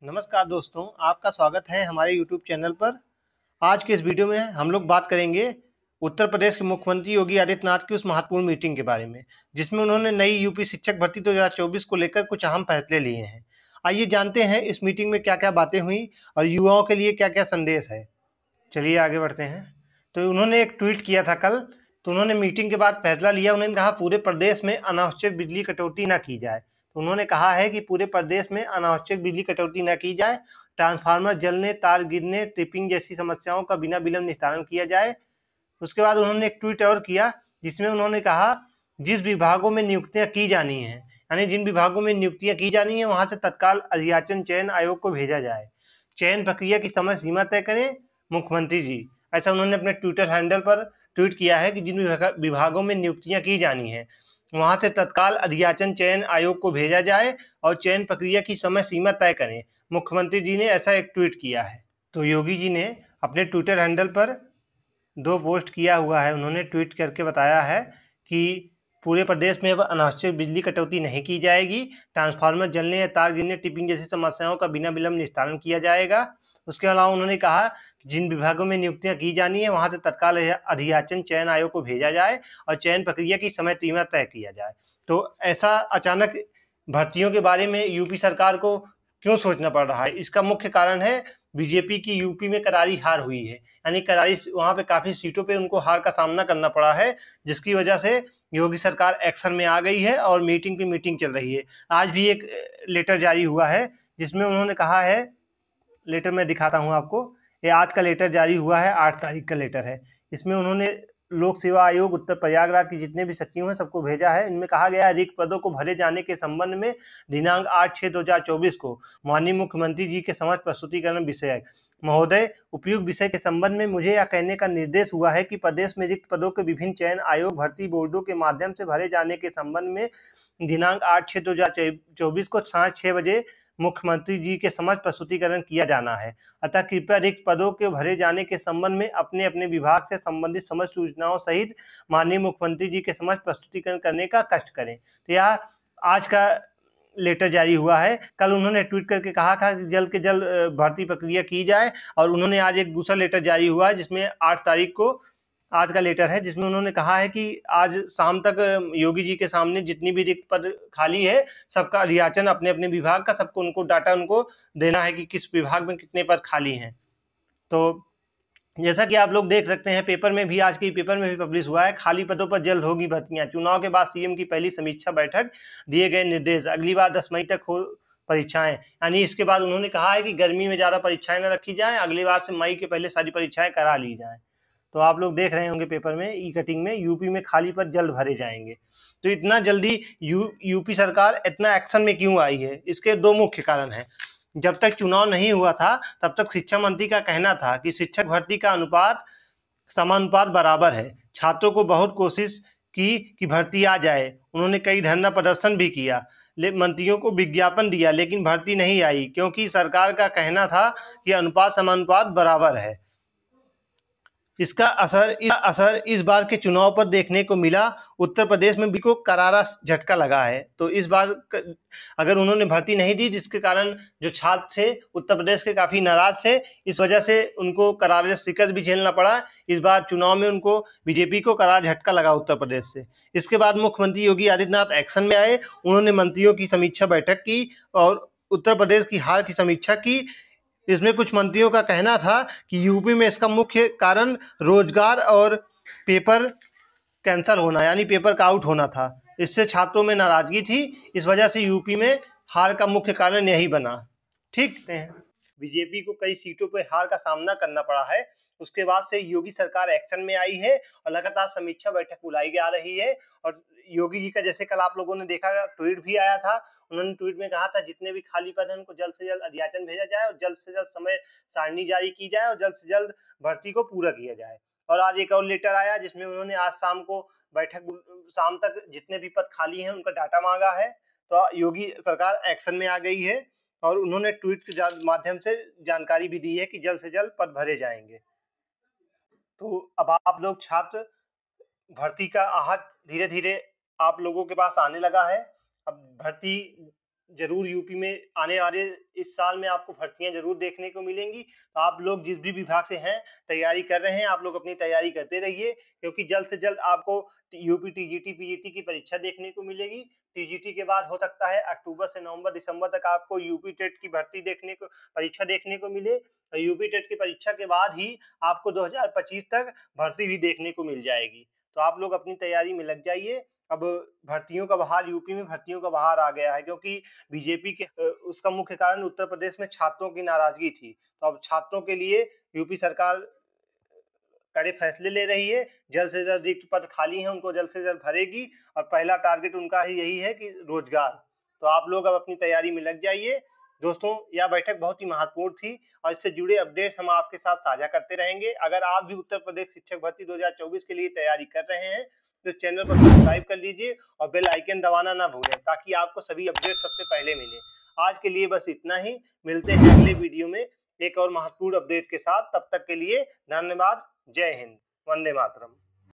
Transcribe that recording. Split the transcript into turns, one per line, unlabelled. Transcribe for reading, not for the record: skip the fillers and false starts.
नमस्कार दोस्तों, आपका स्वागत है हमारे यूट्यूब चैनल पर। आज के इस वीडियो में हम लोग बात करेंगे उत्तर प्रदेश के मुख्यमंत्री योगी आदित्यनाथ की उस महत्वपूर्ण मीटिंग के बारे में, जिसमें उन्होंने नई यूपी शिक्षक भर्ती 2024 को लेकर कुछ अहम फैसले लिए हैं। आइए जानते हैं इस मीटिंग में क्या-क्या बातें हुई और युवाओं के लिए क्या-क्या संदेश है। चलिए आगे बढ़ते हैं। तो उन्होंने एक ट्वीट किया था कल, तो उन्होंने मीटिंग के बाद फैसला लिया। उन्होंने कहा पूरे प्रदेश में अनावश्यक बिजली कटौती ना की जाए। तो उन्होंने कहा है कि पूरे प्रदेश में अनावश्यक बिजली कटौती ना की जाए, ट्रांसफार्मर जलने, तार गिरने, ट्रिपिंग जैसी समस्याओं का बिना विलंब निस्तारण किया जाए। उसके बाद उन्होंने एक ट्वीट और किया, जिसमें उन्होंने कहा जिस विभागों में नियुक्तियां की जानी हैं, यानी जिन विभागों में नियुक्तियां की जानी है वहां से तत्काल अधियाचन चयन आयोग को भेजा जाए। चयन प्रक्रिया की समय सीमा तय करें मुख्यमंत्री जी। ऐसा उन्होंने अपने ट्विटर हैंडल पर ट्वीट किया है कि जिन विभागों में नियुक्तियां की जानी है वहां से तत्काल अधियाचन चयन आयोग को भेजा जाए और चयन प्रक्रिया की समय सीमा तय करें। मुख्यमंत्री जी ने ऐसा एक ट्वीट किया है। तो योगी जी ने अपने ट्विटर हैंडल पर 2 पोस्ट किया हुआ है। उन्होंने ट्वीट करके बताया है कि पूरे प्रदेश में अब अनावश्यक बिजली कटौती नहीं की जाएगी, ट्रांसफार्मर जलने या तार गिरने, टिपिंग जैसी समस्याओं का बिना विलंब निस्तारण किया जाएगा। उसके अलावा उन्होंने कहा जिन विभागों में नियुक्तियां की जानी है वहां से तत्काल अधियाचन चयन आयोग को भेजा जाए और चयन प्रक्रिया की समय सीमा तय किया जाए। तो ऐसा अचानक भर्तियों के बारे में यूपी सरकार को क्यों सोचना पड़ रहा है? इसका मुख्य कारण है बीजेपी की यूपी में करारी हार हुई है, यानी करारी वहां पे काफी सीटों पे उनको हार का सामना करना पड़ा है, जिसकी वजह से योगी सरकार एक्शन में आ गई है और मीटिंग पे मीटिंग चल रही है। आज भी एक लेटर जारी हुआ है जिसमें उन्होंने कहा है, लेटर मैं दिखाता हूं आपको। ये आज का लेटर जारी हुआ है, 8 तारीख का लेटर है। इसमें उन्होंने लोक सेवा आयोग उत्तर प्रयागराज के जितने भी सचिव हैं सबको भेजा है। इनमें कहा गया है रिक्त पदों को भरे जाने के संबंध में दिनांक 8/6/2024 को माननीय मुख्यमंत्री जी के समक्ष प्रस्तुतिकरण विषय महोदय, उपयुक्त विषय के संबंध में मुझे यह कहने का निर्देश हुआ है कि प्रदेश में रिक्त पदों के विभिन्न चयन आयोग भर्ती बोर्डों के माध्यम से भरे जाने के संबंध में दिनांक 8/6/2024 को साढ़े 6 बजे मुख्यमंत्री जी के समक्ष प्रस्तुतिकरण किया जाना है। अतः कृपया रिक्त पदों के भरे जाने के संबंध में अपने अपने विभाग से संबंधित समस्त सूचनाओं सहित माननीय मुख्यमंत्री जी के समक्ष प्रस्तुतिकरण करने का कष्ट करें। तो यह आज का लेटर जारी हुआ है। कल उन्होंने ट्वीट करके कहा था कि जल्द के जल्द भर्ती प्रक्रिया की जाए, और उन्होंने आज एक दूसरा लेटर जारी हुआ है जिसमें 8 तारीख को आज का लेटर है, जिसमें उन्होंने कहा है कि आज शाम तक योगी जी के सामने जितनी भी रिक्त पद खाली है सबका अधियाचन अपने अपने विभाग का, सबको उनको डाटा उनको देना है कि किस विभाग में कितने पद खाली हैं। तो जैसा कि आप लोग देख सकते हैं, पेपर में भी आज के पेपर में भी पब्लिश हुआ है, खाली पदों पर जल्द होगी भर्तियां, चुनाव के बाद सीएम की पहली समीक्षा बैठक, दिए गए निर्देश, अगली बार 10 मई तक हो परीक्षाएं। यानी इसके बाद उन्होंने कहा है कि गर्मी में ज्यादा परीक्षाएं न रखी जाएं, अगली बार से मई के पहले सारी परीक्षाएं करा ली जाएं। तो आप लोग देख रहे होंगे पेपर में ई कटिंग में यूपी में खाली पद जल्द भरे जाएंगे। तो इतना जल्दी यूपी सरकार इतना एक्शन में क्यों आई है? इसके 2 मुख्य कारण हैं। जब तक चुनाव नहीं हुआ था तब तक शिक्षा मंत्री का कहना था कि शिक्षक भर्ती का अनुपात समानुपात बराबर है। छात्रों को बहुत कोशिश की कि भर्ती आ जाए, उन्होंने कई धरना प्रदर्शन भी किया, मंत्रियों को विज्ञापन दिया, लेकिन भर्ती नहीं आई क्योंकि सरकार का कहना था कि अनुपात समानुपात बराबर है। इसका असर इस बार के चुनाव पर देखने को मिला। उत्तर प्रदेश में भी को करारा झटका लगा है। तो इस बार अगर उन्होंने भर्ती नहीं दी, जिसके कारण जो छात्र थे उत्तर प्रदेश के काफी नाराज थे, इस वजह से उनको करारा शिकस्त भी झेलना पड़ा। इस बार चुनाव में उनको बीजेपी को करारा झटका लगा उत्तर प्रदेश से। इसके बाद मुख्यमंत्री योगी आदित्यनाथ एक्शन में आए। उन्होंने मंत्रियों की समीक्षा बैठक की और उत्तर प्रदेश की हार की समीक्षा की। इसमें कुछ मंत्रियों का कहना था कि यूपी में इसका मुख्य कारण रोजगार और पेपर कैंसल होना, यानी पेपर का आउट होना था। इससे छात्रों में नाराजगी थी, इस वजह से यूपी में हार का मुख्य कारण यही बना। ठीक है, बीजेपी को कई सीटों पर हार का सामना करना पड़ा है। उसके बाद से योगी सरकार एक्शन में आई है और लगातार समीक्षा बैठक बुलाई जा रही है। और योगी जी का जैसे कल आप लोगों ने देखा ट्वीट भी आया था, उन्होंने ट्वीट में कहा था जितने भी खाली पद हैं उनको जल्द से जल्द अध्याचन भेजा जाए और जल्द से जल्द समय सारणी जारी की जाए और जल्द से जल्द भर्ती को पूरा किया जाए। और आज एक और लेटर आया जिसमें उन्होंने आज शाम को बैठक, शाम तक जितने भी पद खाली हैं उनका डाटा मांगा है। तो योगी सरकार एक्शन में आ गई है और उन्होंने ट्वीट के माध्यम से जानकारी भी दी है कि जल्द से जल्द पद भरे जाएंगे। तो अब आप लोग छात्र भर्ती का आहट धीरे धीरे आप लोगों के पास आने लगा है। अब भर्ती जरूर यूपी में आने वाले इस साल में आपको भर्तियां जरूर देखने को मिलेंगी। तो आप लोग जिस भी विभाग से हैं, तैयारी कर रहे हैं, आप लोग अपनी तैयारी करते रहिए, क्योंकि जल्द से जल्द आपको यूपी टीजीटी पीजीटी की परीक्षा देखने को मिलेगी। टीजीटी के बाद हो सकता है अक्टूबर से नवंबर दिसंबर तक आपको यूपी टेट की भर्ती परीक्षा देखने को मिले। यूपी टेट की परीक्षा के बाद ही आपको 2025 तक भर्ती भी देखने को मिल जाएगी। तो आप लोग अपनी तैयारी में लग जाइए। अब भर्तियों का बहार, यूपी में भर्तियों का बहार आ गया है, क्योंकि बीजेपी के उसका मुख्य कारण उत्तर प्रदेश में छात्रों की नाराजगी थी। तो अब छात्रों के लिए यूपी सरकार कड़े फैसले ले रही है। जल्द से जल्द रिक्त पद खाली हैं, उनको जल्द से जल्द भरेगी, और पहला टारगेट उनका ही यही है कि रोजगार। तो आप लोग अब अपनी तैयारी में लग जाइए। दोस्तों, यह बैठक बहुत ही महत्वपूर्ण थी और इससे जुड़े अपडेट्स हम आपके साथ साझा करते रहेंगे। अगर आप भी उत्तर प्रदेश शिक्षक भर्ती 2024 के लिए तैयारी कर रहे हैं तो चैनल को सब्सक्राइब कर लीजिए और बेल आइकन दबाना ना भूलें, ताकि आपको सभी अपडेट सबसे पहले मिले। आज के लिए बस इतना ही। मिलते हैं अगले वीडियो में एक और महत्वपूर्ण अपडेट के साथ। तब तक के लिए धन्यवाद। जय हिंद। वंदे मातरम।